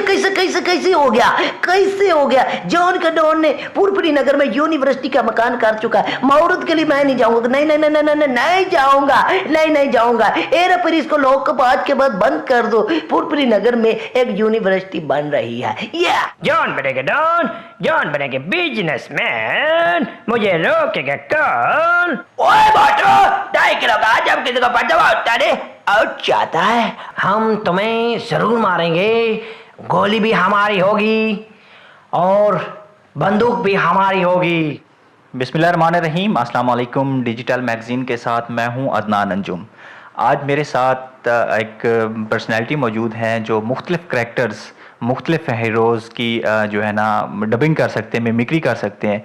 कैसे कैसे कैसे हो गया? कैसे हो गया? जॉन का डॉन ने पुरपुरी नगर में यूनिवर्सिटी का मकान कर चुका है। मुहूर्त के लिए मैं नहीं जाऊंगा। नहीं नहीं नहीं नहीं नहीं नहीं जाऊंगा। नहीं नहीं जाऊंगा। एरा पर इसको लॉकअप आज के बाद बंद कर दो। पुरपुरी नगर में एक यूनिवर्सिटी बन रही है। या जॉन बनेगा डॉन, जॉन बनेगा बिजनेसमैन, मुझे रोकेगा कौन? ओए बाटो, 2.5 किलो का जब किसी को पटवा उठता दे और चाहता है हम तुम्हें जरूर मारेंगे। गोली भी हमारी होगी और बंदूक भी हमारी होगी। बिस्मिल्लाहिर्रहमानिर्रहीम। अस्सलाम वालेकुम। डिजिटल मैगज़ीन के साथ मैं हूं अदनान अंजुम। आज मेरे साथ एक पर्सनैलिटी मौजूद हैं जो मुख्तलिफ़ करैक्टर्स, मुख्तलिफ़ हीरोज़ की जो है ना डबिंग कर सकते हैं, मिमिक्री कर सकते हैं।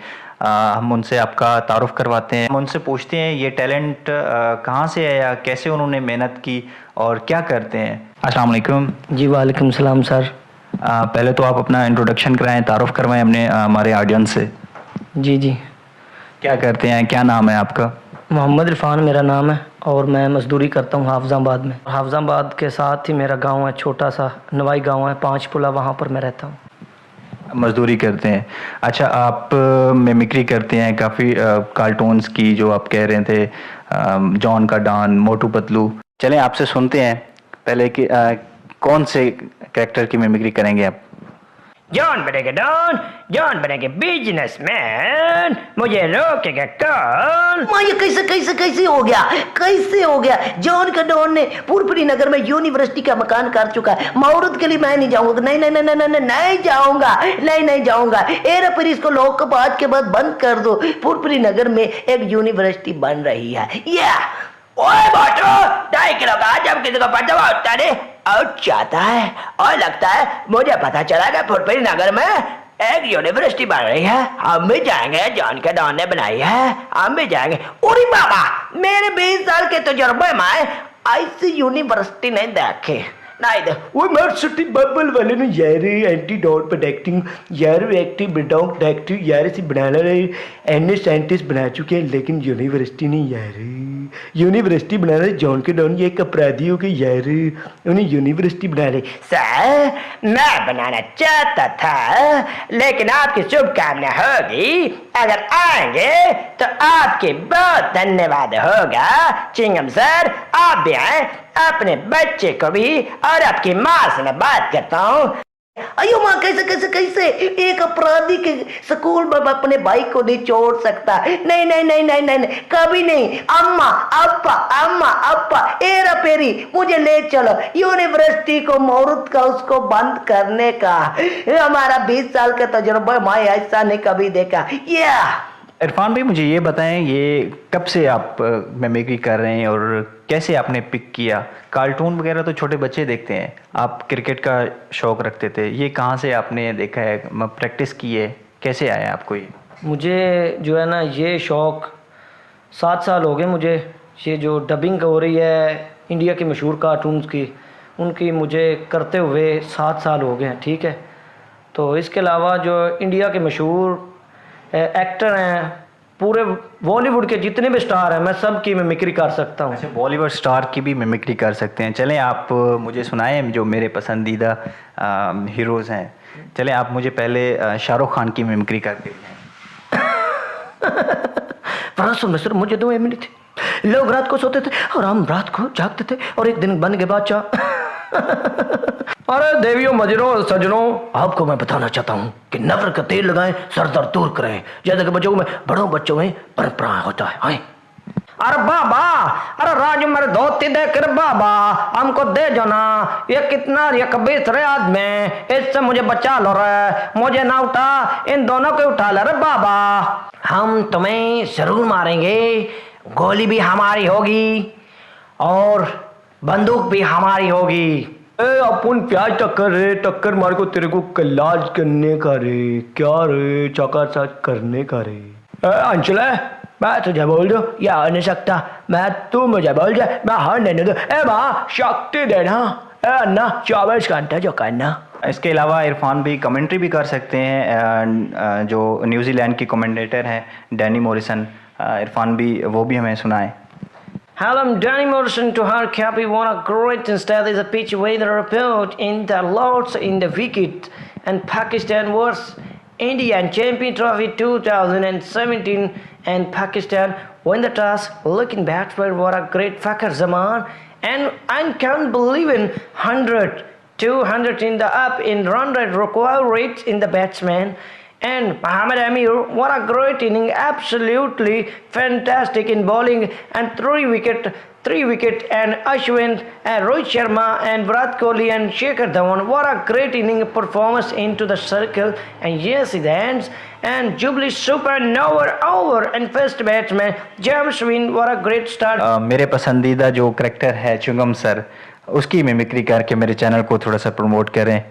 हम उनसे आपका तारुफ़ करवाते हैं। हम उनसे पूछते हैं ये टैलेंट कहाँ से है या कैसे उन्होंने मेहनत की और क्या करते हैं। अस्सलाम वालेकुम। जी वालेकुम सलाम सर। पहले तो आप अपना इंट्रोडक्शन कराएं, तारुफ़ करवाएं अपने हमारे ऑडियंस से। जी जी, क्या करते हैं, क्या नाम है आपका? मोहम्मद इरफान मेरा नाम है और मैं मज़दूरी करता हूँ हाफजाबाद में। हाफजाबाद के साथ ही मेरा गांव है, छोटा सा नवाई गांव है, 5 पुला, वहाँ पर मैं रहता हूँ। मजदूरी करते हैं। अच्छा, आप मिमिक्री करते हैं काफ़ी कार्टून्स की, जो आप कह रहे थे जॉन का डॉन, मोटू पतलू। चलें आपसे सुनते हैं पहले कि कौन से कैरेक्टर की मिमिक्री करेंगे आप? जॉन बनेगा डॉन, जॉन बनेगा बिजनेसमैन, मुझे रोकेगा कौन? माँ ये कैसे कैसे कैसे हो गया? कैसे हो गया? जॉन का डॉन ने पुरपुरी नगर में यूनिवर्सिटी का मकान कर चुका है। मुहूर्त के लिए मैं नहीं जाऊंगा। नहीं नहीं नहीं नहीं नहीं नहीं जाऊंगा। नहीं नहीं जाऊंगा। एरा पर इसको लॉकअप आज के बाद बंद कर दो। पुरपुरी नगर में एक यूनिवर्सिटी बन रही है। या ओए बाटो, 2.5 किलो का जब किसी को पटवा उठता दे और चाहता है और लगता है मुझे पता चला कि पुरपुरी नगर में एक यूनिवर्सिटी बन रही है। हम भी जाएंगे, जॉन के डॉन ने बनाई है, हम भी जाएंगे। अरे बाबा, मेरे 20 साल के तजुर्बे में ऐसी यूनिवर्सिटी नहीं देखे। नहीं दे वो मर्सिटी बबल वाले ने यार एंटीडोट प्रोटेक्टिंग यार एक्टिव ब्रिडॉग प्रोटेक्टिव यार से बनाना रहे एन साइंटिस्ट बना चुके हैं, लेकिन यूनिवर्सिटी नहीं यार। यूनिवर्सिटी बना रहे जॉन के डॉन, ये एक अपराधी हो गए यार, उन्हें यूनिवर्सिटी बना रहे। सर, मैं बनाना चाहता था लेकिन आपकी शुभकामना होगी। अगर आएंगे तो आपके बहुत धन्यवाद होगा। चिंगम सर, आप भी आए, अपने बच्चे को भी और आपकी माँ से मैं बात करता हूँ। अयो माँ, कैसे कैसे कैसे एक अपराधी के स्कूल में अपने भाई को नहीं छोड़ सकता। नहीं नहीं नहीं नहीं नहीं, नहीं कभी नहीं। अम्मा अप्पा, अम्मा अप्पा, एरा पेरी, मुझे ले चलो यूनिवर्सिटी को, मुहूर्त का उसको बंद करने का। हमारा 20 साल का तजुर्बा, मैं ऐसा नहीं कभी देखा। या इरफान भाई, मुझे ये बताएं, ये कब से आप मिमिक्री कर रहे हैं और कैसे आपने पिक किया? कार्टून वगैरह तो छोटे बच्चे देखते हैं, आप क्रिकेट का शौक़ रखते थे, ये कहाँ से आपने देखा है, प्रैक्टिस की है, कैसे आया आपको ये? मुझे जो है ना ये शौक़ 7 साल हो गए मुझे। ये जो डबिंग हो रही है इंडिया के मशहूर कार्टून्स की, उनकी मुझे करते हुए 7 साल हो गए हैं, ठीक है। तो इसके अलावा जो इंडिया के मशहूर एक्टर हैं, पूरे बॉलीवुड के जितने भी स्टार हैं, मैं सब की मिमिक्री कर सकता हूँ। अच्छा, बॉलीवुड स्टार की भी मिमिक्री कर सकते हैं। चलें आप मुझे सुनाएं जो मेरे पसंदीदा हीरोज़ हैं। चलें आप मुझे पहले शाहरुख खान की मिमिक्री करके सर, मुझे 2 मिली थी। लोग रात को सोते थे और हम रात को जागते थे और एक दिन बन गए बादशाह। अरे देवियों, मजरों, सजनों, आपको मैं बताना चाहता हूँ कि नफरत का तेल लगाएं, सर दर्द दूर करें, जैसे कि बच्चों में, बड़ों बच्चों में परंपरा होता है। अरे बाबा, अरे राजू मेरे धोती देख रे बाबा, हमको दे जो ना, ये कितना ये कबीर रे आदमी, इससे मुझे बचा लो रे, मुझे ना उठा, इन दोनों को उठा ले रे बाबा। हम तुम्हें जरूर मारेंगे। गोली भी हमारी होगी और बंदूक भी हमारी होगी। अपन प्याज टक्कर रे, टक्कर मार को तेरे को कलाज करने का रे, क्या रे चौका करने का रे। अंचल, मैं तुझे बोल दो या हो नहीं सकता, मैं तू मुझे बोल जा, मैं हर नहीं दो। ए माँ शक्ति देना, ए अन्ना 24 घंटे जो करना। इसके अलावा इरफान भी कमेंट्री भी कर सकते हैं, जो न्यूजीलैंड की कमेंटेटर हैं डैनी मॉरिसन, इरफान भी, वो भी हमें सुनाएं। Hello, I'm Danny Morrison to Hard Copy. What a great instead is a pitch weather report in the Lords in the wicket and Pakistan versus India and Champion Trophy 2017 and Pakistan won the toss. Looking backward, what a great Fakhar Zaman and I can't believe in 100, 200 in the up in run rate, recoil rates in the batsman. And Mohammad Amir, what a great inning, absolutely fantastic in bowling and three wicket and Ashwin and Rohit Sharma and Virat Kohli and Shikhar Dhawan, what a great inning performance into the circle and yes it ends and Jubilee supernova over and first batsman James Win, what a great start. मेरे पसंदीदा जो character है चुंगम sir, उसकी mimicry करके मेरे channel को थोड़ा सा प्रमोट करें,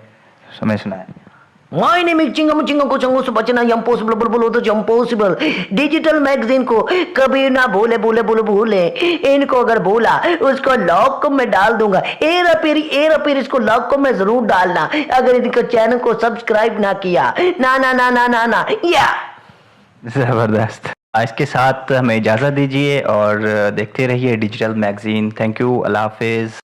समय सुनाएं. My name is Chingam को चंगो से बचना impossible बुलबुल तो impossible. डिजिटल मैगजीन को कभी ना भूले इनको अगर बोला उसको लॉक में डाल दूंगा. एरा पेरी इसको लॉक में जरूर डालना अगर इनका चैनल को सब्सक्राइब ना किया. ना या ज़बरदस्त. इसके साथ हमें इजाज़त दीजिए और देखते रहिए डिजिटल मैगजीन. Thank you. अल्लाह हाफिज़.